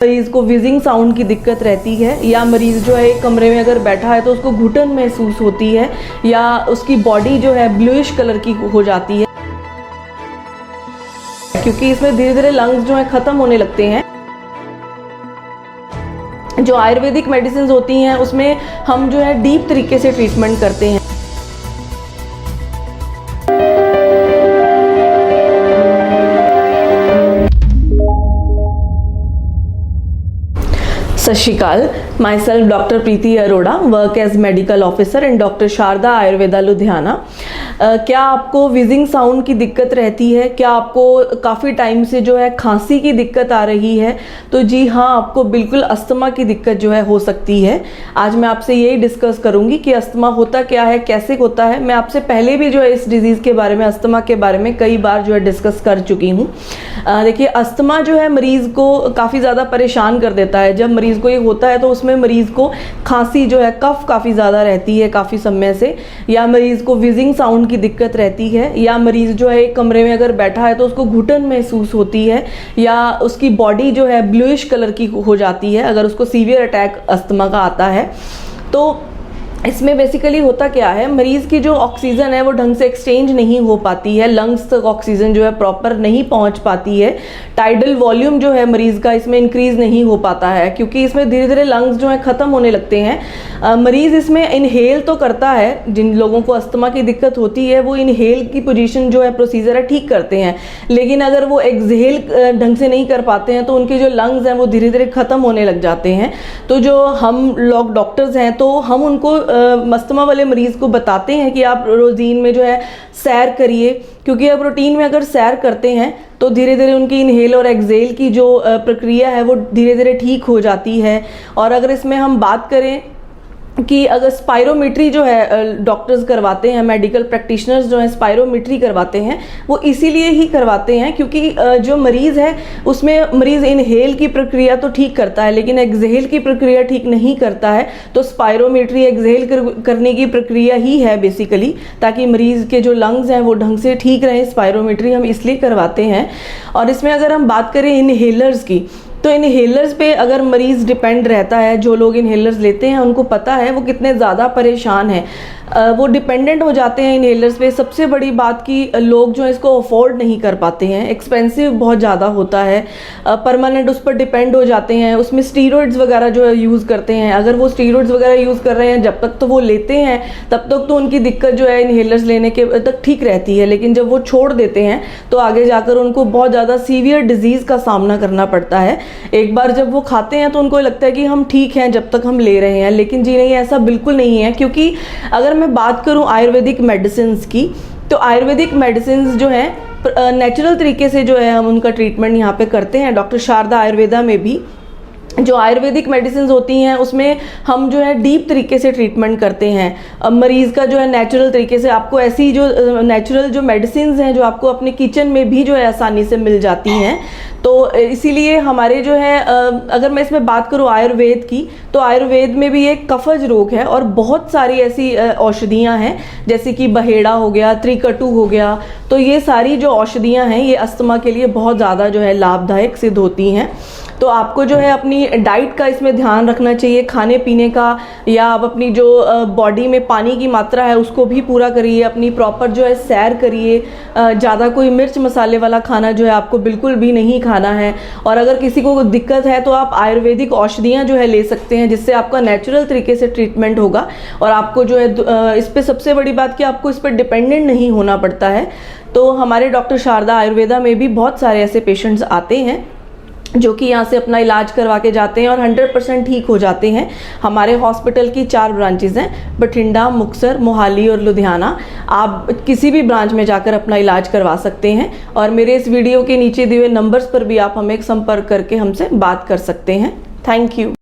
मरीज को wheezing sound की दिक्कत रहती है, या मरीज़ जो है एक कमरे में अगर बैठा है तो उसको घुटन महसूस होती है, या उसकी बॉडी जो है ब्लूइश कलर की हो जाती है, क्योंकि इसमें धीरे धीरे लंग्स जो है ख़त्म होने लगते हैं। जो आयुर्वेदिक मेडिसिन होती हैं उसमें हम जो है डीप तरीके से ट्रीटमेंट करते हैं। Sat Sri Akal, myself doctor Preeti Arora, work as medical officer in doctor Sharda Ayurveda Ludhiana. क्या आपको विजिंग साउंड की दिक्कत रहती है? क्या आपको काफ़ी टाइम से जो है खांसी की दिक्कत आ रही है? तो जी हाँ, आपको बिल्कुल अस्थमा की दिक्कत जो है हो सकती है। आज मैं आपसे यही डिस्कस करूंगी कि अस्थमा होता क्या है, कैसे होता है। मैं आपसे पहले भी जो है इस डिजीज़ के बारे में, अस्थमा के बारे में कई बार जो है डिस्कस कर चुकी हूँ। देखिए, अस्थमा जो है मरीज़ को काफ़ी ज़्यादा परेशान कर देता है। जब मरीज़ को ये होता है तो उसमें मरीज़ को खांसी जो है, कफ काफ़ी ज़्यादा रहती है काफ़ी समय से, या मरीज़ को विजिंग साउंड की दिक्कत रहती है, या मरीज़ जो है एक कमरे में अगर बैठा है तो उसको घुटन महसूस होती है, या उसकी बॉडी जो है ब्लूइश कलर की हो जाती है अगर उसको सीवियर अटैक अस्थमा का आता है। तो इसमें बेसिकली होता क्या है, मरीज़ की जो ऑक्सीजन है वो ढंग से एक्सचेंज नहीं हो पाती है, लंग्स तक ऑक्सीजन जो है प्रॉपर नहीं पहुंच पाती है, टाइडल वॉल्यूम जो है मरीज़ का इसमें इंक्रीज़ नहीं हो पाता है, क्योंकि इसमें धीरे धीरे लंग्स जो है ख़त्म होने लगते हैं। मरीज़ इसमें इनहेल तो करता है, जिन लोगों को अस्थमा की दिक्कत होती है वो इनहेल की पोजीशन जो है प्रोसीजर है ठीक करते हैं, लेकिन अगर वो एक्सहेल ढंग से नहीं कर पाते हैं तो उनके जो लंग्स हैं वो धीरे धीरे ख़त्म होने लग जाते हैं। तो जो हम लोग डॉक्टर्स हैं तो हम उनको अस्थमा वाले मरीज़ को बताते हैं कि आप रोज़ीन में जो है सैर करिए, क्योंकि आप रूटीन में अगर सैर करते हैं तो धीरे धीरे उनकी इनहेल और एक्सहेल की जो प्रक्रिया है वो धीरे धीरे ठीक हो जाती है। और अगर इसमें हम बात करें कि अगर स्पायरोमेट्री जो है डॉक्टर्स करवाते हैं, मेडिकल प्रैक्टिशनर्स जो हैं स्पायरोमेट्री करवाते हैं, वो इसीलिए ही करवाते हैं क्योंकि जो मरीज़ है उसमें मरीज़ इनहेल की प्रक्रिया तो ठीक करता है लेकिन एक्सहेल की प्रक्रिया ठीक नहीं करता है। तो स्पायरोमेट्री एक्सहेल करने की प्रक्रिया ही है बेसिकली, ताकि मरीज़ के जो लंग्स हैं वो ढंग से ठीक रहें। स्पायरोमेट्री हम इसलिए करवाते हैं। और इसमें अगर हम बात करें इनहेलर्स की, तो इनहेलर्स पे अगर मरीज़ डिपेंड रहता है, जो लोग इनहेलर्स लेते हैं उनको पता है वो कितने ज़्यादा परेशान हैं, वो डिपेंडेंट हो जाते हैं इनहेलर्स पे। सबसे बड़ी बात कि लोग जो इसको अफोर्ड नहीं कर पाते हैं, एक्सपेंसिव बहुत ज़्यादा होता है, परमानेंट उस पर डिपेंड हो जाते हैं, उसमें स्टीरॉइड्स वगैरह जो है यूज़ करते हैं। अगर वो स्टीरॉइड्स वगैरह यूज़ कर रहे हैं जब तक तो वो लेते हैं तब तक तो उनकी दिक्कत जो है इनहेलर्स लेने के तक ठीक रहती है, लेकिन जब वो छोड़ देते हैं तो आगे जाकर उनको बहुत ज़्यादा सीवियर डिजीज़ का सामना करना पड़ता है। एक बार जब वो खाते हैं तो उनको लगता है कि हम ठीक हैं जब तक हम ले रहे हैं, लेकिन जी नहीं, ऐसा बिल्कुल नहीं है। क्योंकि अगर मैं बात करूं आयुर्वेदिक मेडिसिन्स की, तो आयुर्वेदिक मेडिसिन्स जो हैं नेचुरल तरीके से जो है हम उनका ट्रीटमेंट यहाँ पे करते हैं। डॉक्टर शारदा आयुर्वेदा में भी जो आयुर्वेदिक मेडिसिन होती हैं उसमें हम जो है डीप तरीके से ट्रीटमेंट करते हैं। मरीज़ का जो है नेचुरल तरीके से, आपको ऐसी जो नेचुरल जो मेडिसिन हैं जो आपको अपने किचन में भी जो है आसानी से मिल जाती हैं। तो इसीलिए हमारे जो है अगर मैं इसमें बात करूँ आयुर्वेद की, तो आयुर्वेद में भी एक कफज रोग है और बहुत सारी ऐसी औषधियाँ हैं, जैसे कि बहेड़ा हो गया, त्रिकटु हो गया। तो ये सारी जो औषधियाँ हैं ये अस्थमा के लिए बहुत ज़्यादा जो है लाभदायक सिद्ध होती हैं। तो आपको जो है अपनी डाइट का इसमें ध्यान रखना चाहिए, खाने पीने का, या आप अपनी जो बॉडी में पानी की मात्रा है उसको भी पूरा करिए, अपनी प्रॉपर जो है सैर करिए। ज़्यादा कोई मिर्च मसाले वाला खाना जो है आपको बिल्कुल भी नहीं खाना है। और अगर किसी को दिक्कत है तो आप आयुर्वेदिक औषधियाँ जो है ले सकते हैं, जिससे आपका नेचुरल तरीके से ट्रीटमेंट होगा। और आपको जो है इस पर सबसे बड़ी बात कि आपको इस पर डिपेंडेंट नहीं होना पड़ता है। तो हमारे डॉक्टर शारदा आयुर्वेदा में भी बहुत सारे ऐसे पेशेंट्स आते हैं जो कि यहाँ से अपना इलाज करवा के जाते हैं और 100% ठीक हो जाते हैं। हमारे हॉस्पिटल की 4 ब्रांचेज़ हैं, बठिंडा, मुक्तसर, मोहाली और लुधियाना। आप किसी भी ब्रांच में जाकर अपना इलाज करवा सकते हैं। और मेरे इस वीडियो के नीचे दिए हुए नंबर्स पर भी आप हमें संपर्क करके हमसे बात कर सकते हैं। Thank you.